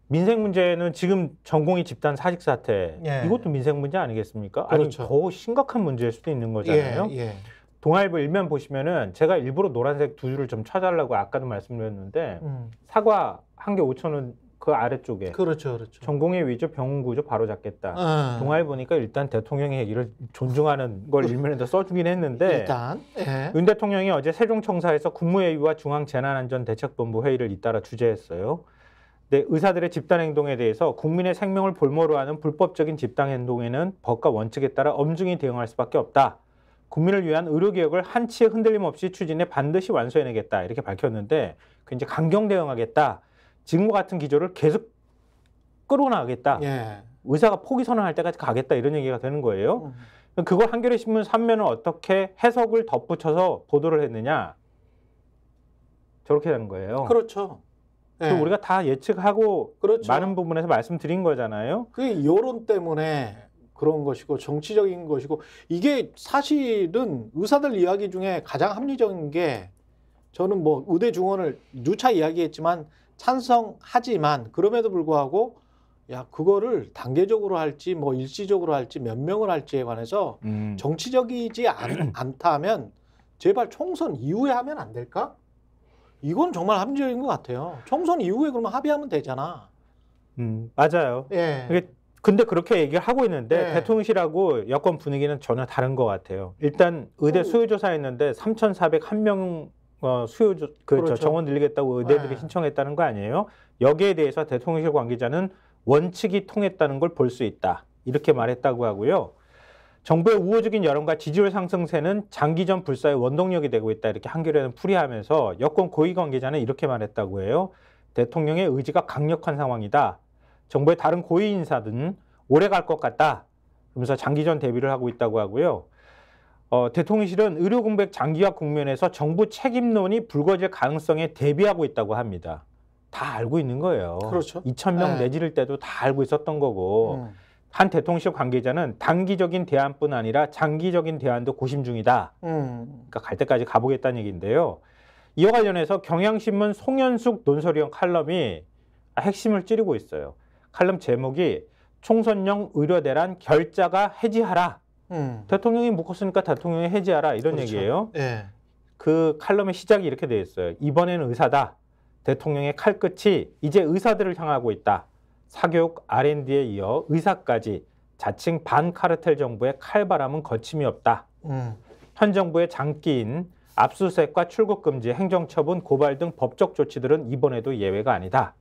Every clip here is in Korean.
민생 문제는 지금 전공의 집단 사직 사태 예. 이것도 민생 문제 아니겠습니까? 그렇죠. 아니 더 심각한 문제일 수도 있는 거잖아요. 예, 예. 동아일보 일면 보시면은 제가 일부러 노란색 두 줄을 좀 쳐달라고 아까도 말씀드렸는데 사과 한 개 5,000원 그 아래쪽에 그렇죠, 그렇죠. 전공의 위조 병원 구조 바로 잡겠다. 동아일보니까 일단 대통령의 얘기를 존중하는 걸 일면에다 써주긴 했는데 일단 윤 대통령이 어제 세종청사에서 국무회의와 중앙재난안전대책본부 회의를 잇따라 주재했어요. 네, 의사들의 집단행동에 대해서 국민의 생명을 볼모로 하는 불법적인 집단행동에는 법과 원칙에 따라 엄중히 대응할 수밖에 없다. 국민을 위한 의료개혁을 한치의 흔들림 없이 추진해 반드시 완수해내겠다. 이렇게 밝혔는데 그 이제 강경 대응하겠다. 지금과 같은 기조를 계속 끌어나가겠다. 예. 의사가 포기 선언할 때까지 가겠다. 이런 얘기가 되는 거예요. 그걸 한겨레 신문 3면은 어떻게 해석을 덧붙여서 보도를 했느냐. 저렇게 되는 거예요. 그렇죠. 예. 우리가 다 예측하고 그렇죠. 많은 부분에서 말씀드린 거잖아요. 그 여론 때문에 그런 것이고 정치적인 것이고 이게 사실은 의사들 이야기 중에 가장 합리적인 게 저는 뭐 의대 중원을 누차 이야기했지만 찬성하지만 그럼에도 불구하고 야 그거를 단계적으로 할지 뭐 일시적으로 할지 몇 명을 할지에 관해서 정치적이지 않다면 제발 총선 이후에 하면 안 될까? 이건 정말 합리적인 것 같아요. 총선 이후에 그러면 합의하면 되잖아. 맞아요. 예. 근데 그렇게 얘기를 하고 있는데 예. 대통령실하고 여권 분위기는 전혀 다른 것 같아요. 일단 의대 수요조사했는데 3,401명 그렇죠. 정원 늘리겠다고 의대들이 신청했다는 거 아니에요? 여기에 대해서 대통령실 관계자는 원칙이 통했다는 걸 볼 수 있다. 이렇게 말했다고 하고요. 정부의 우호적인 여론과 지지율 상승세는 장기전 불사의 원동력이 되고 있다. 이렇게 한겨레는 풀이하면서 여권 고위 관계자는 이렇게 말했다고 해요. 대통령의 의지가 강력한 상황이다. 정부의 다른 고위 인사들은 오래 갈 것 같다. 그러면서 장기전 대비를 하고 있다고 하고요. 대통령실은 의료 공백 장기화 국면에서 정부 책임론이 불거질 가능성에 대비하고 있다고 합니다. 다 알고 있는 거예요. 그렇죠. 2,000명 내지를 때도 다 알고 있었던 거고 한 대통령실 관계자는 단기적인 대안뿐 아니라 장기적인 대안도 고심 중이다. 그러니까 갈 때까지 가보겠다는 얘기인데요. 이와 관련해서 경향신문 송현숙 논설위원 칼럼이 핵심을 찌르고 있어요. 칼럼 제목이 총선용 의료대란 결자가 해지하라. 대통령이 묶었으니까 대통령이 해지하라 이런 그렇죠. 얘기예요. 예. 그 칼럼의 시작이 이렇게 돼 있어요. 이번에는 의사다. 대통령의 칼끝이 이제 의사들을 향하고 있다. 사교육 R&D에 이어 의사까지 자칭 반카르텔 정부의 칼바람은 거침이 없다. 현 정부의 장기인 압수수색과 출국 금지, 행정처분, 고발 등 법적 조치들은 이번에도 예외가 아니다.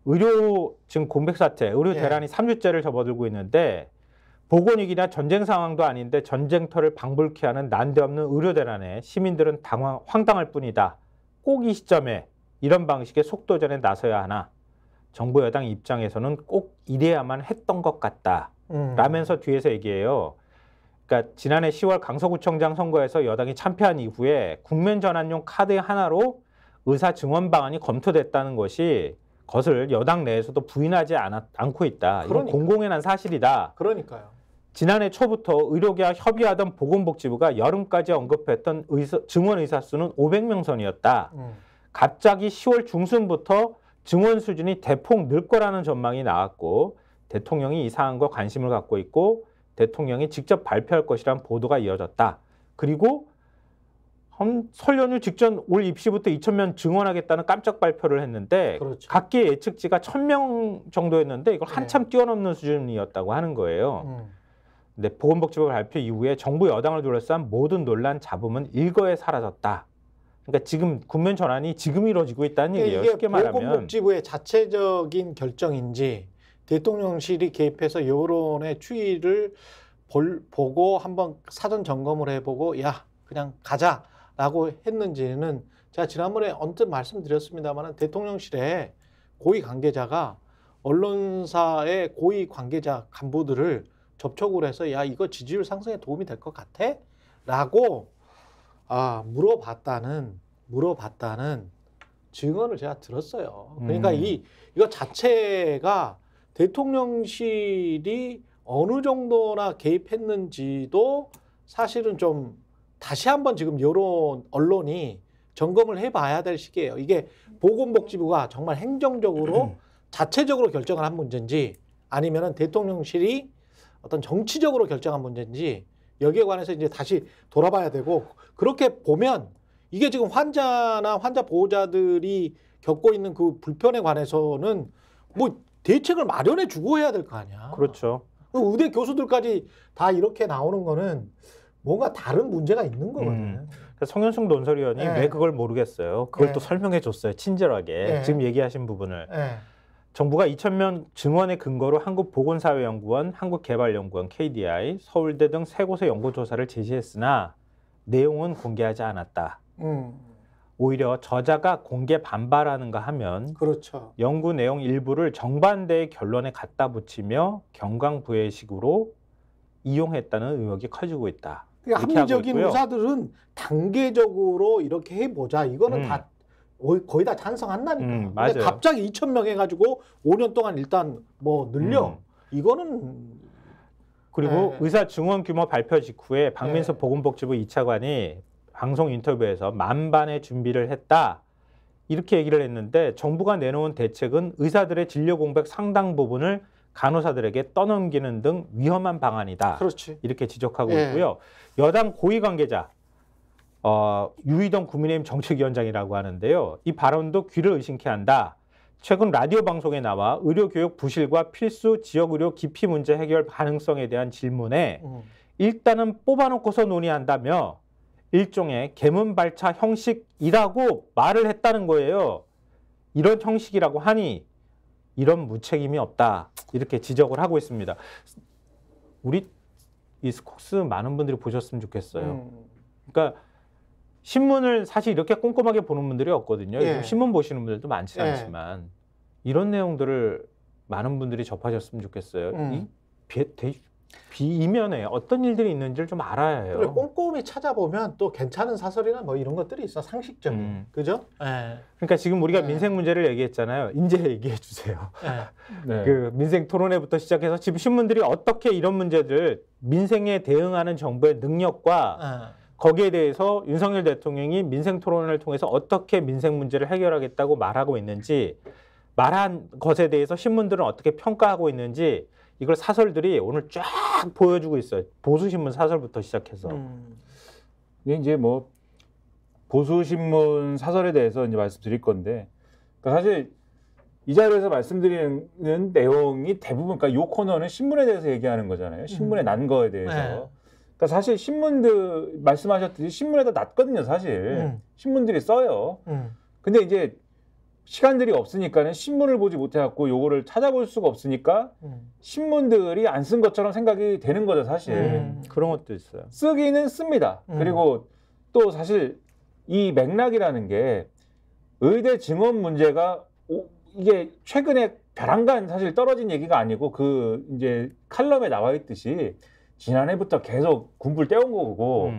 의료 지금 공백 사태, 의료 대란이 3주째를 접어들고 있는데 보건위기나 전쟁 상황도 아닌데 전쟁터를 방불케 하는 난데없는 의료 대란에 시민들은 황당할 뿐이다. 꼭 이 시점에 이런 방식의 속도전에 나서야 하나. 정부 여당 입장에서는 꼭 이래야만 했던 것 같다. 라면서 뒤에서 얘기해요. 그러니까 지난해 10월 강서구청장 선거에서 여당이 참패한 이후에 국면 전환용 카드 하나로 의사 증원 방안이 검토됐다는 것을 여당 내에서도 부인하지 않고 있다. 이건 공공연한 사실이다. 그러니까요. 지난해 초부터 의료계와 협의하던 보건복지부가 여름까지 언급했던 증원 의사 수는 500명 선이었다. 갑자기 10월 중순부터 증원 수준이 대폭 늘 거라는 전망이 나왔고 대통령이 이 사안과 관심을 갖고 있고 대통령이 직접 발표할 것이라는 보도가 이어졌다. 그리고 설 연휴 직전 올 입시부터 2,000명 증원하겠다는 깜짝 발표를 했는데 그렇죠. 각기 예측치가 1,000명 정도였는데 이걸 한참 뛰어넘는 수준이었다고 하는 거예요. 근데 보건복지부 발표 이후에 정부 여당을 둘러싼 모든 논란 잡음은 일거에 사라졌다. 그러니까 지금 국면 전환이 지금 이루어지고 있다는 얘기예요. 이게 쉽게 말하면. 보건복지부의 자체적인 결정인지 대통령실이 개입해서 여론의 추이를 보고 한번 사전 점검을 해보고 야 그냥 가자라고 했는지는 제가 지난번에 언뜻 말씀드렸습니다만 대통령실에 고위 관계자가 언론사의 고위 관계자 간부들을 접촉을 해서 야 이거 지지율 상승에 도움이 될 것 같아? 라고 물어봤다는 증언을 제가 들었어요. 그러니까 이거 자체가 대통령실이 어느 정도나 개입했는지도 사실은 좀 다시 한번 지금 언론이 점검을 해봐야 될 시기예요. 이게 보건복지부가 정말 행정적으로 자체적으로 결정을 한 문제인지 아니면은 대통령실이 어떤 정치적으로 결정한 문제인지 여기에 관해서 이제 다시 돌아봐야 되고 그렇게 보면 이게 지금 환자나 환자 보호자들이 겪고 있는 그 불편에 관해서는 뭐 대책을 마련해 주고 해야 될 거 아니야. 그렇죠. 의대 교수들까지 다 이렇게 나오는 거는 뭔가 다른 문제가 있는 거거든. 성현숙 논설위원이 네. 왜 그걸 모르겠어요. 그걸 네. 또 설명해 줬어요. 친절하게. 네. 지금 얘기하신 부분을. 네. 정부가 2,000명 증언의 근거로 한국보건사회연구원, 한국개발연구원, KDI, 서울대 등 세 곳의 연구조사를 제시했으나 내용은 공개하지 않았다. 오히려 저자가 공개 반발하는가 하면 그렇죠. 연구 내용 일부를 정반대의 결론에 갖다 붙이며 경강부회식으로 이용했다는 의혹이 커지고 있다. 그러니까 합리적인 의사들은 단계적으로 이렇게 해보자. 이거는 다 거의 다 찬성한다니까. 맞아요. 근데 갑자기 2,000명 해가지고 5년 동안 일단 뭐 늘려. 이거는 그리고 네. 의사 증원 규모 발표 직후에 박민석 네. 보건복지부 2차관이 방송 인터뷰에서 만반의 준비를 했다. 이렇게 얘기를 했는데 정부가 내놓은 대책은 의사들의 진료 공백 상당 부분을 간호사들에게 떠넘기는 등 위험한 방안이다. 그렇지. 이렇게 지적하고 예. 있고요. 여당 고위 관계자 유희동 국민의힘 정책위원장이라고 하는데요. 이 발언도 귀를 의심케 한다. 최근 라디오 방송에 나와 의료교육 부실과 필수 지역의료 기피 문제 해결 가능성에 대한 질문에 일단은 뽑아놓고서 논의한다며 일종의 개문발차 형식이라고 말을 했다는 거예요. 이런 형식이라고 하니 이런 무책임이 없다. 이렇게 지적을 하고 있습니다. 우리 이 스콕스 많은 분들이 보셨으면 좋겠어요. 그러니까 신문을 사실 이렇게 꼼꼼하게 보는 분들이 없거든요. 예. 요즘 신문 보시는 분들도 많지 예. 않지만 이런 내용들을 많은 분들이 접하셨으면 좋겠어요. 이 비이면에 어떤 일들이 있는지를 좀 알아야 해요. 그래, 꼼꼼히 찾아보면 또 괜찮은 사설이나 뭐 이런 것들이 있어. 상식적인. 그죠? 네. 그러니까 지금 우리가 네. 민생 문제를 얘기했잖아요. 이제 얘기해 주세요. 네. 네. 그 민생 토론회부터 시작해서 지금 신문들이 어떻게 이런 문제들 민생에 대응하는 정부의 능력과 거기에 대해서 윤석열 대통령이 민생 토론을 통해서 어떻게 민생 문제를 해결하겠다고 말하고 있는지 말한 것에 대해서 신문들은 어떻게 평가하고 있는지 이걸 사설들이 오늘 쫙 보여주고 있어요. 보수신문 사설부터 시작해서. 이제 뭐 보수신문 사설에 대해서 이제 말씀드릴 건데, 그러니까 사실 이 자리에서 말씀드리는 내용이 대부분, 그러니까 이 코너는 신문에 대해서 얘기하는 거잖아요. 신문에 난 거에 대해서. 네. 그러니까 사실 신문들 말씀하셨듯이 신문에다 놨거든요, 사실. 신문들이 써요. 근데 이제 시간들이 없으니까는 신문을 보지 못해갖고 요거를 찾아볼 수가 없으니까 신문들이 안 쓴 것처럼 생각이 되는 거죠, 사실. 그런 것도 있어요. 쓰기는 씁니다. 그리고 또 사실 이 맥락이라는 게 의대 증원 문제가 이게 최근에 벼랑간 사실 떨어진 얘기가 아니고 그 이제 칼럼에 나와 있듯이 지난해부터 계속 군불 떼온 거고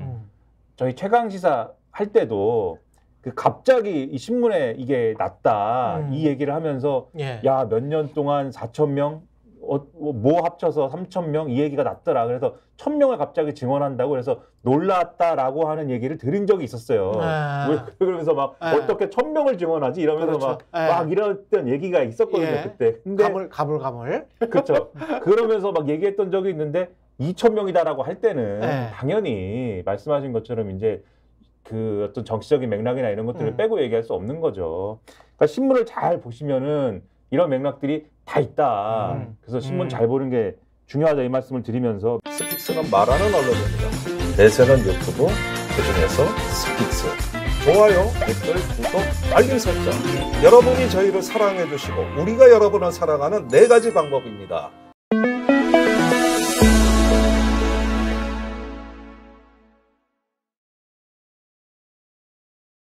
저희 최강시사 할 때도 그 갑자기 이 신문에 이게 났다 이 얘기를 하면서 야, 몇 년 동안 4,000명 뭐 합쳐서 3,000명 이 얘기가 났더라. 그래서 1,000명을 갑자기 증언한다고 그래서 놀랐다라고 하는 얘기를 들은 적이 있었어요. 그러면서 막 어떻게 1,000명을 증언하지 이러면서 그렇죠. 막 이랬던 얘기가 있었거든요, 그때. 근데 가물. 그렇죠. 그러면서 막 얘기했던 적이 있는데 2,000명이다라고 할 때는 당연히 말씀하신 것처럼 이제 그 어떤 정치적인 맥락이나 이런 것들을 빼고 얘기할 수 없는 거죠. 그러니까 신문을 잘 보시면은 이런 맥락들이 다 있다. 그래서 신문 잘 보는 게 중요하다 이 말씀을 드리면서 스픽스는 말하는 언론입니다. 대세는 유튜브, 그중에서 스픽스. 좋아요, 댓글, 구독, 알림 설정. 여러분이 저희를 사랑해 주시고 우리가 여러분을 사랑하는 4가지 방법입니다.